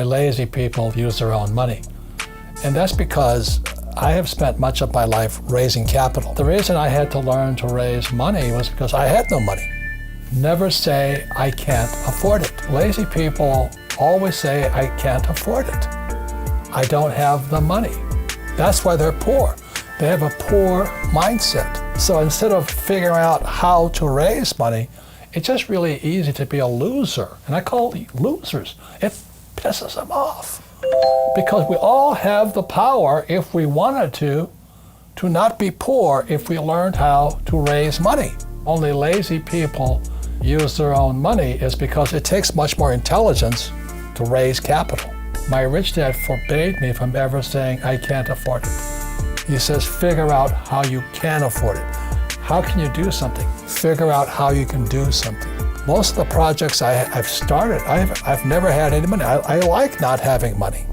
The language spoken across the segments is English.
Lazy people use their own money. And that's because I have spent much of my life raising capital. The reason I had to learn to raise money was because I had no money. Never say, I can't afford it. Lazy people always say, I can't afford it. I don't have the money. That's why they're poor. They have a poor mindset. So instead of figuring out how to raise money, it's just really easy to be a loser. And I call it losers. It pisses them off. Because we all have the power, if we wanted to not be poor if we learned how to raise money. Only lazy people use their own money is because it takes much more intelligence to raise capital. My rich dad forbade me from ever saying, I can't afford it. He says, figure out how you can afford it. How can you do something? Figure out how you can do something. Most of the projects I've started, I've never had any money. I like not having money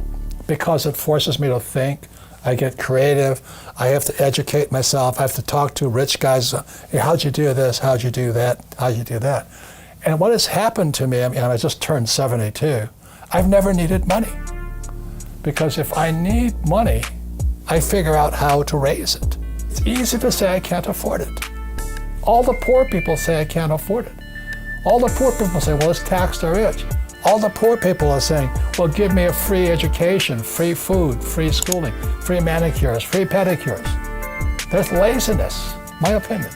because it forces me to think. I get creative. I have to educate myself. I have to talk to rich guys. Hey, how'd you do this? How'd you do that? How'd you do that? And what has happened to me, I just turned 72, I've never needed money. Because if I need money, I figure out how to raise it. It's easy to say I can't afford it. All the poor people say I can't afford it. All the poor people say, well, let's tax the rich. All the poor people are saying, well, give me a free education, free food, free schooling, free manicures, free pedicures. There's laziness, my opinion.